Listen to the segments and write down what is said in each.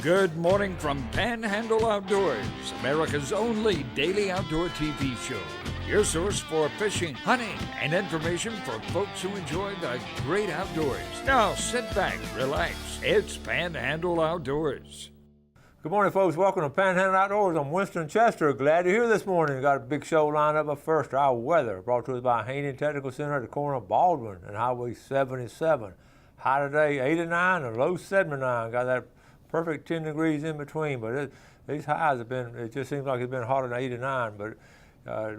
Good morning from Panhandle Outdoors, America's only daily outdoor TV show. Your source for fishing, hunting, and information for folks who enjoy the great outdoors. Now sit back, relax. It's Panhandle Outdoors. Good morning, folks. Welcome to Panhandle Outdoors. I'm Winston Chester. Glad you're here this morning. Got a big show lined up. But first, our weather brought to us by Haney Technical Center at the corner of Baldwin and Highway 77. High today, 89 and low 79. Got that perfect 10 degrees in between, but these highs have been, it just seems like it's been hotter than 89, but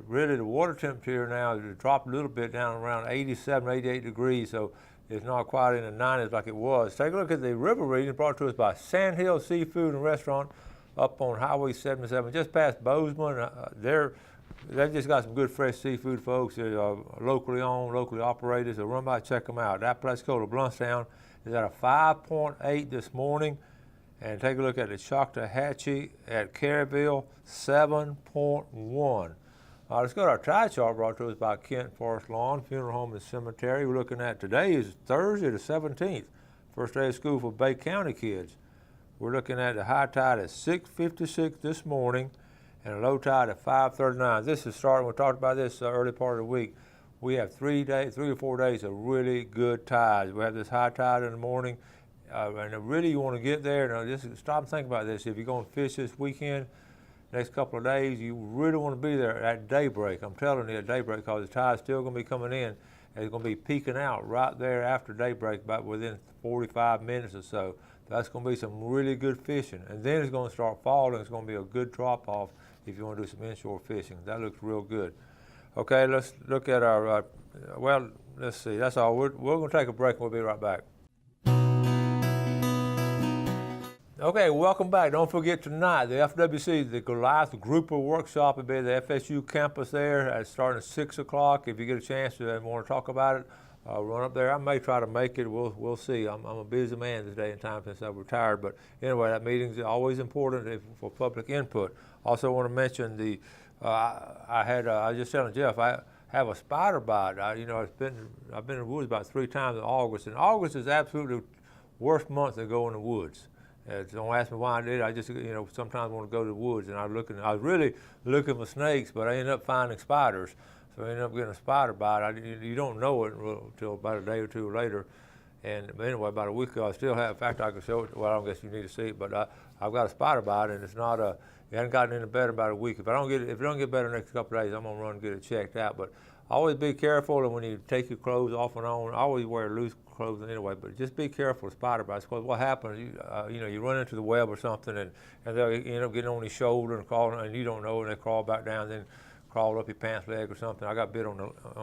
really the water temperature now has dropped a little bit down around 87, 88 degrees, so it's not quite in the 90s like it was. Take a look at the river reading brought to us by Sandhill Seafood and Restaurant up on Highway 77, just past Bozeman. They've just got some good fresh seafood, folks. They're locally owned, locally operated, so run by, check them out. That place called Bluntstown is at a 5.8 this morning. And take a look at the Choctawhatchee at Caryville, 7.1. Let's go to our tide chart brought to us by Kent Forest Lawn Funeral Home and Cemetery. We're looking at today is Thursday the 17th, first day of school for Bay County kids. We're looking at the high tide at 6:56 this morning and a low tide at 5:39. This is starting, we talked about this early part of the week. We have 3 to 4 days of really good tides. We have this high tide in the morning. And really you want to get there, now just stop and think about this. If you're going to fish this weekend, next couple of days, you really want to be there at daybreak. I'm telling you at daybreak because the tide's still going to be coming in and it's going to be peaking out right there after daybreak, about within 45 minutes or so. That's going to be some really good fishing. And then it's going to start falling. It's going to be a good drop off if you want to do some inshore fishing. That looks real good. Okay, let's look at our, well, let's see. That's all. We're going to take a break and we'll be right back. Okay, welcome back. Don't forget tonight, the FWC, the Goliath Grouper Workshop will be at the FSU campus there. Starting at 6 o'clock. If you get a chance to want to talk about it, run up there. I may try to make it. We'll see. I'm a busy man this day and time since I've retired. But anyway, that meeting's always important for public input. Also want to mention the, I was just telling Jeff, I have a spider bite. I've been in the woods about 3 times in August. And August is absolutely the worst month to go in the woods. Don't ask me why I did. I just, sometimes want to go to the woods, and I was really looking for snakes, but I ended up finding spiders. So I ended up getting a spider bite. You don't know it until about a day or two later. And anyway, about a week ago, I still have. In fact, I can show it. Well, I don't guess you need to see it, but I've got a spider bite, and it's not it hasn't gotten any better about a week. If it don't get better the next couple of days, I'm gonna run and get it checked out. But always be careful, and when you take your clothes off and on, always wear loose clothes anyway, but just be careful of spider bites, because what happens, you run into the web or something, and they'll end up getting on your shoulder and crawling, and you don't know, and they crawl back down, then crawl up your pants leg or something. I got bit on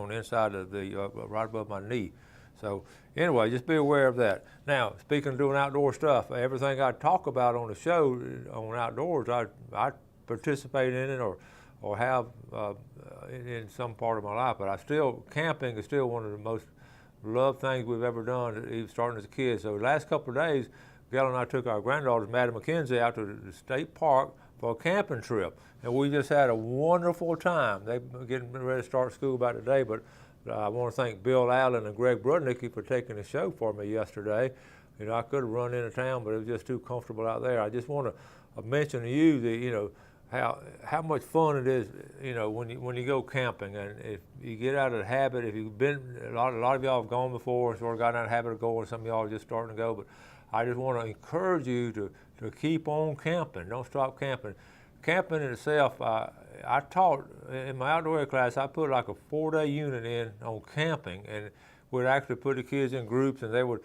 the inside of the right above my knee. So anyway, just be aware of that. Now, speaking of doing outdoor stuff, everything I talk about on the show on outdoors, I participate in it or have in some part of my life, but camping is still one of the most loved things we've ever done, even starting as a kid. So the last couple of days, Gail and I took our granddaughters, Maddie McKenzie, out to the state park for a camping trip. And we just had a wonderful time. They're getting ready to start school by today, but I want to thank Bill Allen and Greg Brudnicki for taking the show for me yesterday. I could have run into town, but it was just too comfortable out there. I just want to mention to you that, how much fun it is, when you go camping, and if you get out of the habit, if you've been, a lot of y'all have gone before, sort of got out of the habit of going, some of y'all are just starting to go, but I just want to encourage you to keep on camping. Don't stop camping. Camping in itself, I taught in my outdoor class, I put like a 4-day unit in on camping, and we'd actually put the kids in groups, and they would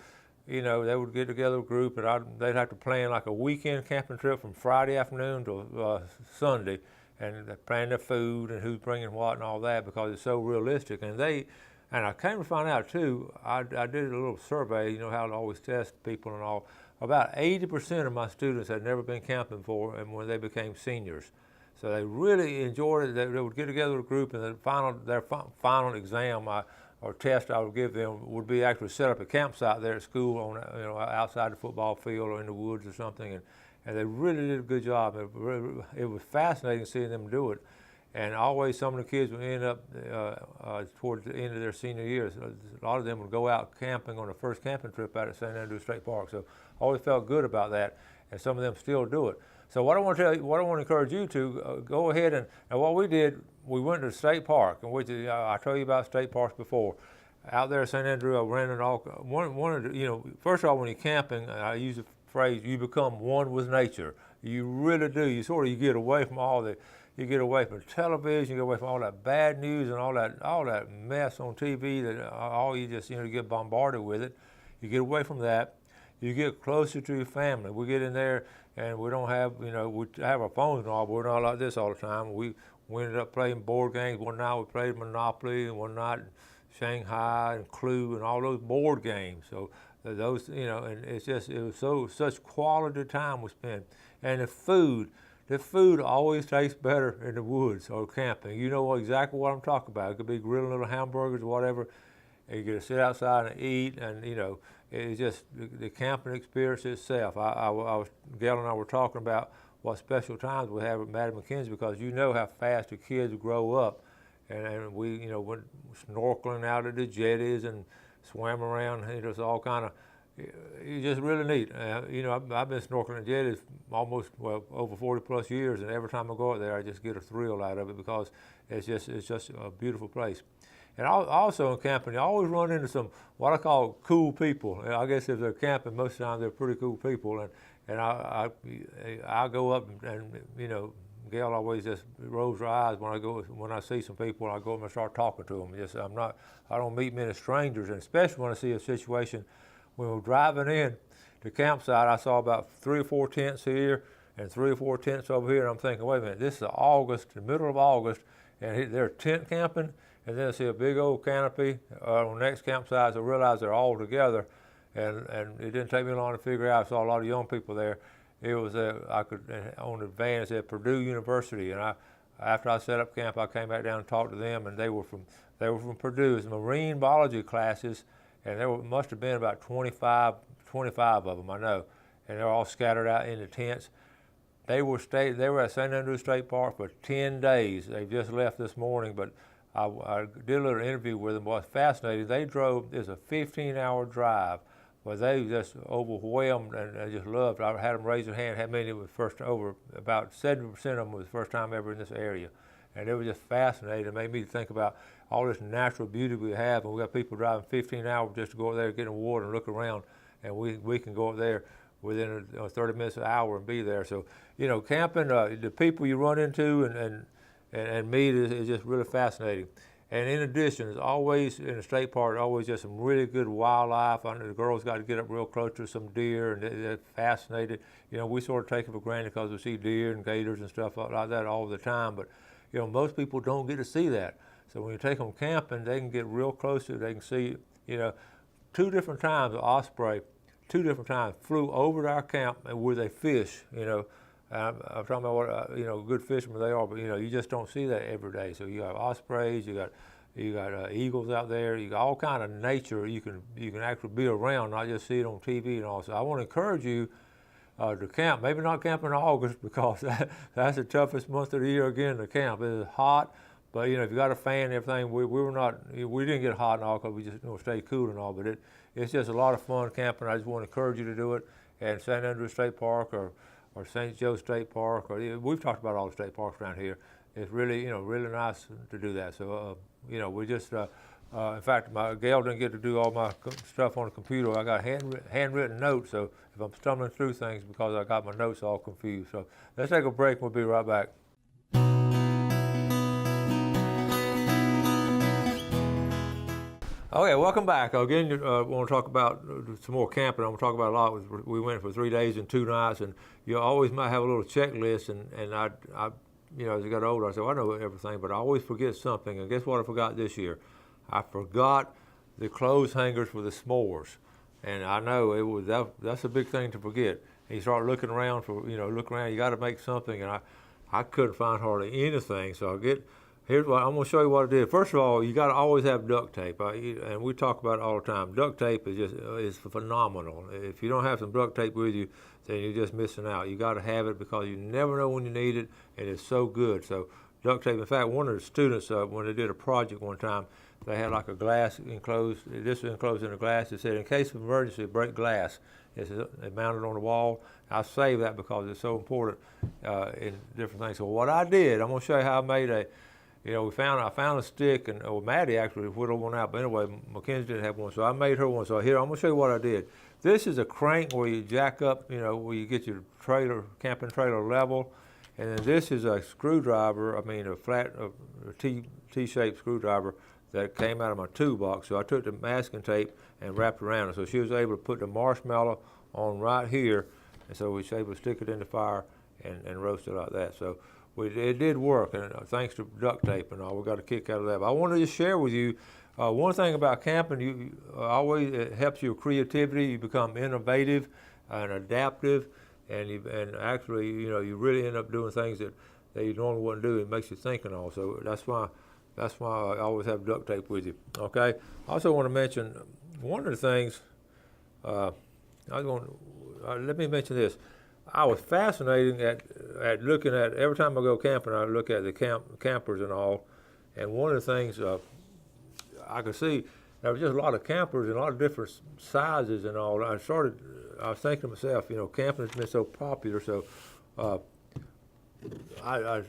get together a group, and they'd have to plan like a weekend camping trip from Friday afternoon to Sunday, and they plan their food and who's bringing what and all that, because it's so realistic. And I came to find out too, I did a little survey, how to always test people and all. About 80% of my students had never been camping before, and when they became seniors. So they really enjoyed it. They would get together a group, and their final exam or test I would give them would be actually set up a campsite there at school on outside the football field or in the woods or something, and they really did a good job. It was fascinating seeing them do it, and always some of the kids would end up towards the end of their senior years. A lot of them would go out camping on the first camping trip out at San Andrew State Park. So I always felt good about that. and some of them still do it. So what I want to tell you, what I want to encourage you to go ahead and what we did, we went to the state park, and which I told you about state parks before. Out there at St. Andrew, I rented one of the, first of all, when you're camping, I use the phrase, you become one with nature. You really do. You get away from you get away from television, you get away from all that bad news and all that mess on TV that all you just, you get bombarded with it. You get away from that. You get closer to your family. We get in there and we don't have, we have our phones and all, but we're not like this all the time. We ended up playing board games. One night we played Monopoly, and one night Shanghai and Clue and all those board games. So those, and it was such quality time we spent. And the food always tastes better in the woods or camping. You know exactly what I'm talking about. It could be grilling little hamburgers or whatever. And you get to sit outside and eat, and it's just the camping experience itself. Gail and I were talking about what special times we have at Madam McKenzie, because you know how fast the kids grow up. And we, went snorkeling out at the jetties and swam around. It's all kind of, it's just really neat. I've been snorkeling at jetties almost, over 40 plus years, and every time I go out there, I just get a thrill out of it, because it's just a beautiful place. And also in camping, you always run into some what I call cool people. I guess if they're camping, most of the time they're pretty cool people. And I go up and Gail always just rolls her eyes when I see some people. I go up and start talking to them. I don't meet many strangers, and especially when I see a situation when we're driving in the campsite. I saw about 3 or 4 tents here and 3 or 4 tents over here, and I'm thinking, wait a minute, this is August, the middle of August, and they're tent camping. And then I see a big old canopy on the next campsite. So I realized they're all together, and it didn't take me long to figure out. I saw a lot of young people there. It was on the van it said Purdue University, and after I set up camp, I came back down and talked to them, and they were from Purdue. It's marine biology classes, and there must have been about 25 of them, I know, and they're all scattered out in the tents. They were at St. Andrew State Park for 10 days. They just left this morning, but I did a little interview with them. It was fascinating. They drove, it's a 15-hour drive, but they just overwhelmed and I just loved it. I had them raise their hand. How many was first over? About 70% of them was the first time ever in this area. And it was just fascinating. It made me think about all this natural beauty we have, and we got people driving 15 hours just to go up there, get in the water and look around, and we can go up there within 30 minutes, an hour, and be there. So, camping, the people you run into and meet is just really fascinating. And in addition, there's always, in the state park, always just some really good wildlife. I know the girls got to get up real close to some deer, and they're fascinated. We sort of take it for granted because we see deer and gators and stuff like that all the time, but most people don't get to see that. So when you take them camping, they can get real close to it. They can see, 2 different times an osprey, 2 different times flew over to our camp and where they fish, I'm talking about what good fishermen they are, but you just don't see that every day. So you have ospreys, you got eagles out there, you got all kind of nature you can actually be around, not just see it on TV and all. So I want to encourage you to camp. Maybe not camp in August, because that's the toughest month of the year again to camp. It's hot, but if you got a fan and everything, we didn't get hot and all because we just stay cool and all. But it's just a lot of fun camping. I just want to encourage you to do it at St. Andrew State Park or St. Joe State Park, or we've talked about all the state parks around here. It's really, really nice to do that. So, we just, in fact, Gail didn't get to do all my stuff on the computer. I got handwritten notes, so if I'm stumbling through things because I got my notes all confused. So let's take a break. We'll be right back. Okay, welcome back. Again, I want to talk about some more camping. I'm going to talk about a lot. We went for 3 days and 2 nights, and you always might have a little checklist. And I as I got older, I said, well, I know everything, but I always forget something. And guess what I forgot this year? I forgot the clothes hangers for the s'mores. And I know that's a big thing to forget. And you start looking around you got to make something. And I couldn't find hardly anything. So here's what I'm going to show you what I did. First of all, you got to always have duct tape, and we talk about it all the time. Duct tape is phenomenal. If you don't have some duct tape with you, then you're just missing out. You got to have it because you never know when you need it, and it's so good. So duct tape. In fact, one of the students when they did a project one time, they had like a glass enclosed. This was enclosed in a glass. It said, "In case of emergency, break glass." It's mounted on the wall. I save that because it's so important in different things. So what I did, I'm going to show you how I made a. I found a stick, and Maddie actually whittled one out. But anyway, Mackenzie didn't have one, so I made her one. So here, I'm going to show you what I did. This is a crank where you jack up, where you get your camping trailer level. And then this is a screwdriver, a flat T-shaped screwdriver that came out of my toolbox. So I took the masking tape and wrapped around it. So she was able to put the marshmallow on right here. And so we was able to stick it in the fire and roast it like that. So it did work, and thanks to duct tape and all, we got a kick out of that. But I wanted to just share with you one thing about camping. It helps your creativity. You become innovative and adaptive, and actually, you really end up doing things that you normally wouldn't do. It makes you think and all. So that's why I always have duct tape with you. Okay. I also want to mention one of the things. Let me mention this. I was fascinated at looking at, every time I go camping, I look at the campers and all, and one of the things I could see, there was just a lot of campers and a lot of different sizes and all. I was thinking to myself, camping has been so popular, so I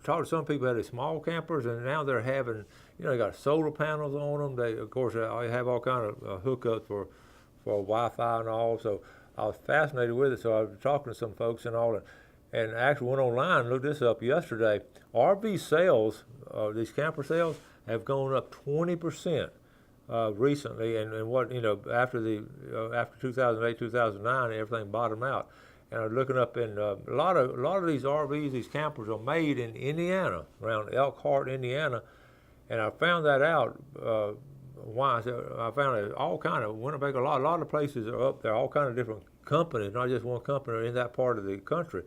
talked to some people that had small campers, and now they're having, they got solar panels on them. They, of course, they have all kind of hookups for Wi-Fi and all, so I was fascinated with it, so I was talking to some folks and all, and actually went online and looked this up yesterday. RV sales, these camper sales, have gone up 20% recently, and what after 2008, 2009, everything bottomed out. And I was looking up, and a lot of these RVs, these campers, are made in Indiana, around Elkhart, Indiana, and I found that out. Why? So I found it all kind of Winnebago. A lot of places are up there, all kind of different companies, not just one company in that part of the country.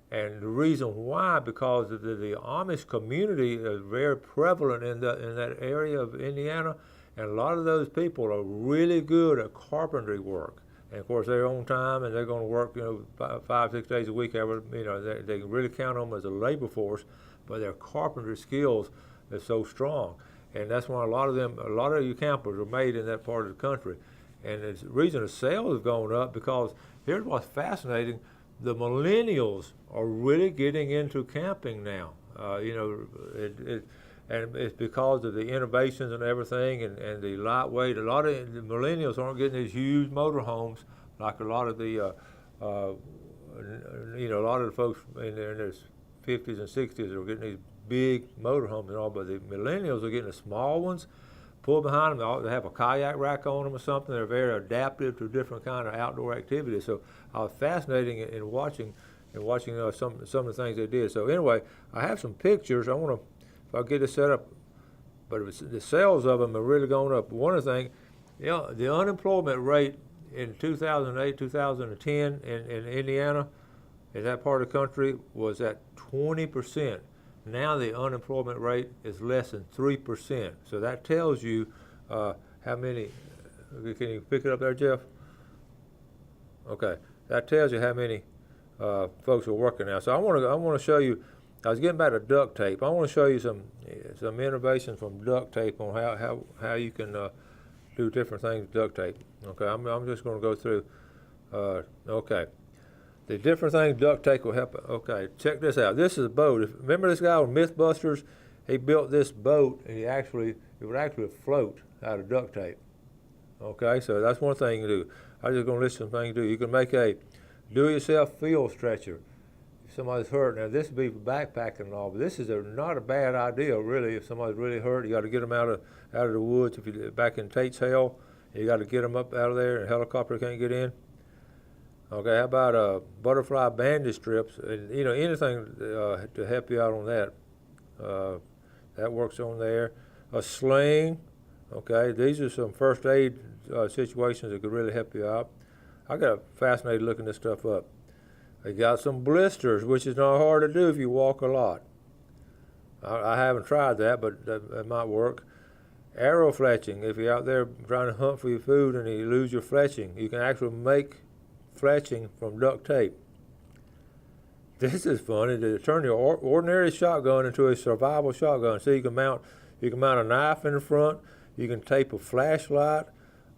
And the reason why, because of the Amish community is very prevalent in that area of Indiana, and a lot of those people are really good at carpentry work. And of course, they're on time and they're going to work, 5-6 days a week. They can really count on them as a labor force, but their carpentry skills are so strong. And that's why a lot of your campers are made in that part of the country. And the reason the sales have gone up, because here's what's fascinating: the millennials are really getting into camping now. And it's because of the innovations and everything, and the lightweight. A lot of the millennials aren't getting these huge motorhomes like a lot of the, a lot of the folks in their 50s and 60s are getting these big motorhomes and all. But the millennials are getting the small ones, pull behind them. They have a kayak rack on them or something. They're very adaptive to different kind of outdoor activities. So I was fascinated in watching some of the things they did. So anyway, I have some pictures. I want to, if I get this set up, but the sales of them are really going up. One of the things, the unemployment rate in 2008, 2010 in Indiana, in that part of the country, was at 20%. Now the unemployment rate is less than 3%. So that tells you how many. Can you pick it up there, Jeff? Okay, that tells you how many folks are working now. So I want to show you. I was getting back to duct tape. I want to show you some innovations from duct tape on how you can do different things with duct tape. Okay, I'm just going to go through. Okay. The different things duct tape will help. Okay, check this out. This is a boat. Remember this guy on Mythbusters? He built this boat, and it would actually float out of duct tape. Okay, so that's one thing you can do. I'm just going to list some things to do. You can make a do-it-yourself field stretcher. If somebody's hurt, now this would be for backpacking and all, but this is not a bad idea, really. If somebody's really hurt, you got to get them out of the woods. If you're back in Tate's Hell, you got to get them up out of there, and a helicopter can't get in. Okay, how about butterfly bandage strips, and anything to help you out on that. That works on there. A sling. Okay, these are some first aid situations that could really help you out. I got fascinated looking this stuff up. They got some blisters, which is not hard to do if you walk a lot. I haven't tried that, but that might work. Arrow fletching. If you're out there trying to hunt for your food and you lose your fletching, you can actually make fletching from duct tape. This is funny, to turn your ordinary shotgun into a survival shotgun. So you can mount a knife in the front. You can tape a flashlight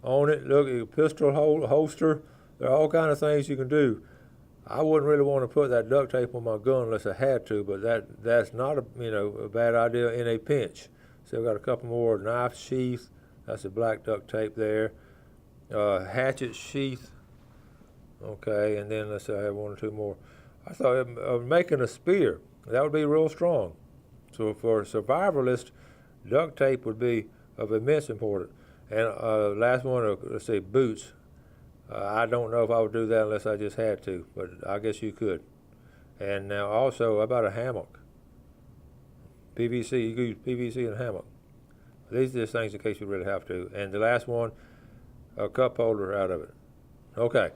on it. Look, a pistol holster. There are all kinds of things you can do. I wouldn't really want to put that duct tape on my gun unless I had to, but that's not a bad idea in a pinch. So I've got a couple more knife sheath. That's the black duct tape there. Hatchet sheath. Okay, and then let's say I have one or two more. I thought of making a spear. That would be real strong. So for a survivalist, duct tape would be of immense importance. And last one, let's say boots. I don't know if I would do that unless I just had to, but I guess you could. And now also, how about a hammock? PVC, you could use PVC in a hammock. These are just things in case you really have to. And the last one, a cup holder out of it. Okay,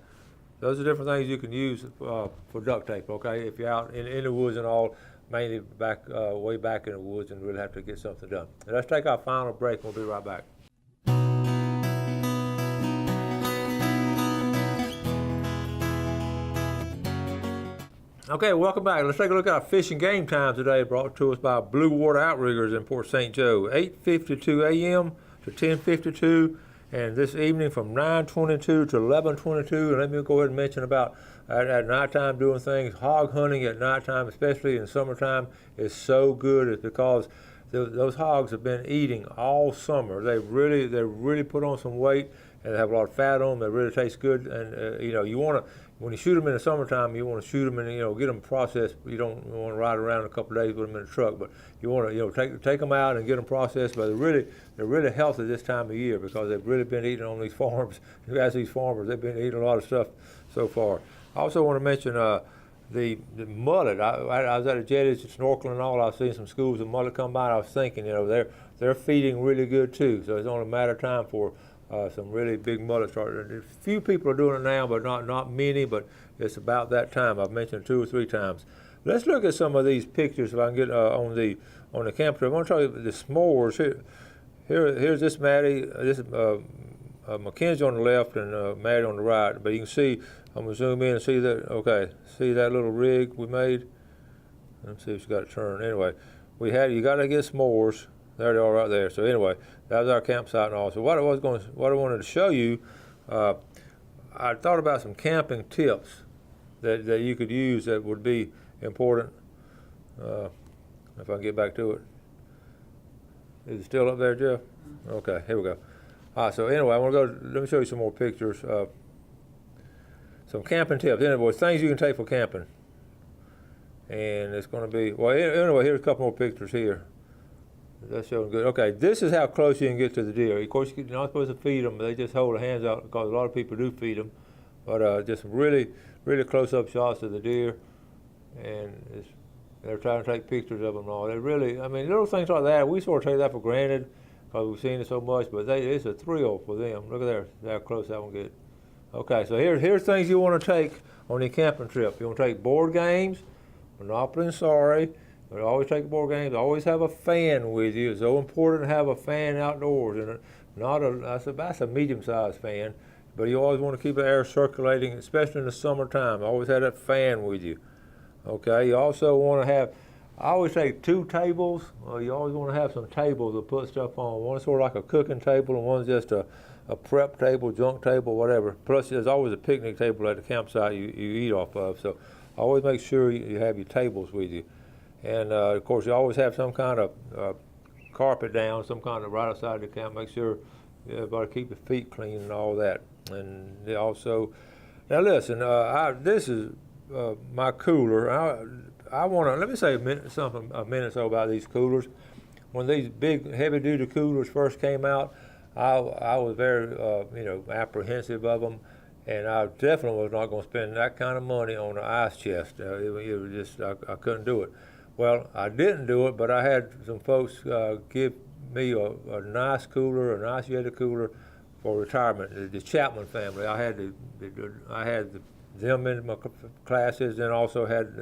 those are different things you can use for duct tape, okay? If you're out in the woods and all, mainly back way back in the woods and really have to get something done. And let's take our final break and we'll be right back. Okay, welcome back. Let's take a look at our fishing game time today, brought to us by Blue Water Outriggers in Port St. Joe, 8:52 a.m. to 10:52, and this evening from 9:22 to 11:22. And let me go ahead and mention about at nighttime doing things. Hog hunting at nighttime, especially in summertime, is so good. It's because those hogs have been eating all summer. They really put on some weight, and they have a lot of fat on them. They really taste good, and you want to. When you shoot them in the summertime, you want to shoot them and get them processed. You don't want to ride around a couple of days with them in a truck, but you want to take them out and get them processed. But they're really healthy this time of year because they've really been eating on these farms. You ask these farmers, they've been eating a lot of stuff so far. I also want to mention the mullet. I was at a jetty snorkeling and all. I've seen some schools of mullet come by. And I was thinking, they're feeding really good too. So it's only a matter of time for some really big mullet starting. A few people are doing it now, but not many. But it's about that time. I've mentioned it 2 or 3 times. Let's look at some of these pictures if I can get on the camp trip. I want to show you the s'mores. Here's this Maddie. This is Mackenzie on the left and Maddie on the right. But you can see. I'm gonna zoom in and see that. Okay, see that little rig we made. Let's see if she's got it turned. Anyway, you got to get s'mores. There they are right there. So anyway, that was our campsite and all. So what I wanted to show you, I thought about some camping tips that you could use that would be important. If I can get back to it. Is it still up there, Jeff? Okay, here we go. All right, so anyway, let me show you some more pictures. Some camping tips. Anyway, things you can take for camping. And it's going to be, well, anyway, here's a couple more pictures here. That's showing good. Okay, this is how close you can get to the deer. Of course, you're not supposed to feed them, but they just hold their hands out because a lot of people do feed them. But just really close-up shots of the deer. And they're trying to take pictures of them and all. Little things like that, we sort of take that for granted because we've seen it so much, but it's a thrill for them. Look at there, how close that one gets. Okay, so here's things you want to take on your camping trip. You want to take board games, Monopoly and Sorry. But always take board games. Always have a fan with you. It's so important to have a fan outdoors, and that's a medium-sized fan. But you always want to keep the air circulating, especially in the summertime. Always have that fan with you. Okay. You also want to have. I always take 2 tables. You always want to have some tables to put stuff on. One's sort of like a cooking table, and one's just a prep table, junk table, whatever. Plus, there's always a picnic table at the campsite you eat off of. So always make sure you have your tables with you. And of course, you always have some kind of carpet down, some kind of right outside the camp. Make sure everybody keep your feet clean and all that. And they also, now listen, this is my cooler. I want to let me say a minute or so about these coolers. When these big heavy-duty coolers first came out, I was very apprehensive of them. And I definitely was not going to spend that kind of money on an ice chest. It was just I couldn't do it. Well, I didn't do it, but I had some folks give me a nice cooler, a nice Yeti cooler for retirement. The Chapman family. I had them in my classes, and also had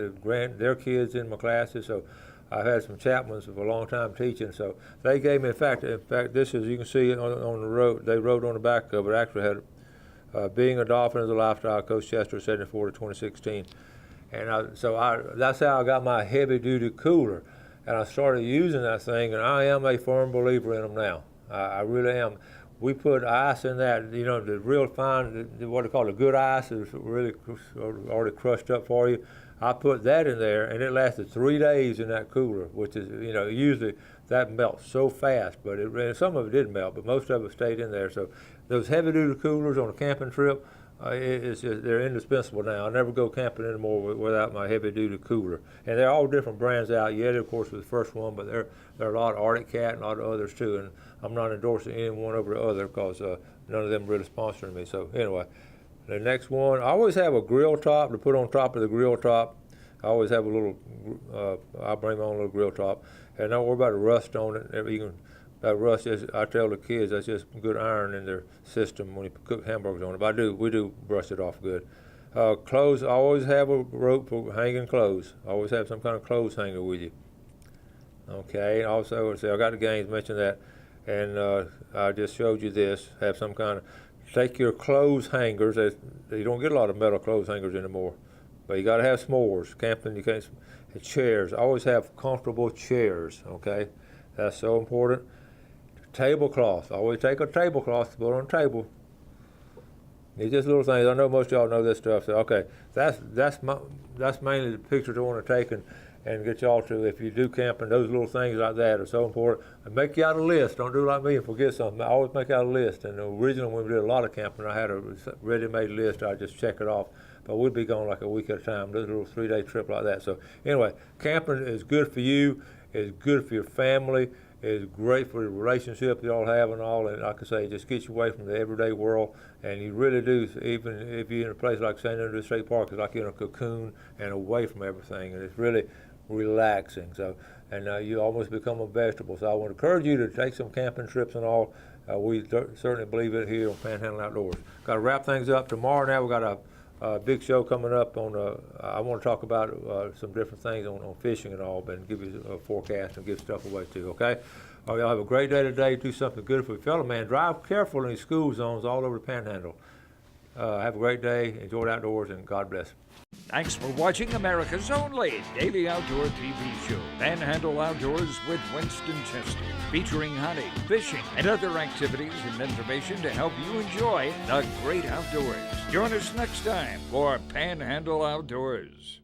their kids in my classes. So I've had some Chapmans for a long time teaching. So they gave me, in fact, this is, you can see it on the road. They wrote on the back of it. Actually had being a Dolphin is a lifestyle. Coach Chester, 74 to 2016. And that's how I got my heavy-duty cooler. And I started using that thing, and I am a firm believer in them now. I really am. we put ice in that, you know, the real fine, what they call the good ice is really already crushed up for you. I put that in there, and it lasted 3 days in that cooler, which is, you know, usually that melts so fast, but some of it didn't melt, but most of it stayed in there. So those heavy-duty coolers on a camping trip, they're indispensable now. I never go camping anymore without my heavy-duty cooler. And they're all different brands out. Yeti, of course, was the first one, but there are a lot of Arctic Cat and a lot of others too. And I'm not endorsing any one over the other because none of them really sponsoring me. So anyway, the next one, I always have a grill top to put on top of the grill top. I always have a little, I bring my own little grill top. And don't worry about the rust on it. That rust is, I tell the kids, that's just good iron in their system when you cook hamburgers on it. But we do brush it off good. Clothes, I always have a rope for hanging clothes. I always have some kind of clothes hanger with you. Okay, also, I got the games, mentioned that. And I just showed you this, have some kind of, take your clothes hangers. You don't get a lot of metal clothes hangers anymore, but you got to have s'mores. Camping, you can't, chairs. I always have comfortable chairs, okay? That's so important. Tablecloth. I always take a tablecloth to put on a table. These just little things. I know most of y'all know this stuff. So okay, that's mainly the pictures I want to take and get y'all to. If you do camping, those little things like that are so important. And make you out a list. Don't do like me and forget something. I always make out a list. And originally when we did a lot of camping, I had a ready-made list. I just check it off. But we'd be gone like a week at a time. This little 3-day trip like that. So anyway, camping is good for you. It's good for your family. It's great for the relationship y'all have and all. And like I say, it just gets you away from the everyday world. And you really do, even if you're in a place like St. Andrews State Park, it's like you're in a cocoon and away from everything. And it's really relaxing. So, and you almost become a vegetable. So I want to encourage you to take some camping trips and all. We certainly believe it here on Panhandle Outdoors. Got to wrap things up tomorrow. Now we got a big show coming up on. I want to talk about some different things on fishing and all, but give you a forecast and give stuff away too. Okay. All right, y'all have a great day today. Do something good for your fellow man. Drive careful in these school zones all over the Panhandle. Have a great day. Enjoy the outdoors, and God bless. Thanks for watching America's only daily outdoor TV show, Panhandle Outdoors with Winston Chester, featuring hunting, fishing, and other activities and information to help you enjoy the great outdoors. Join us next time for Panhandle Outdoors.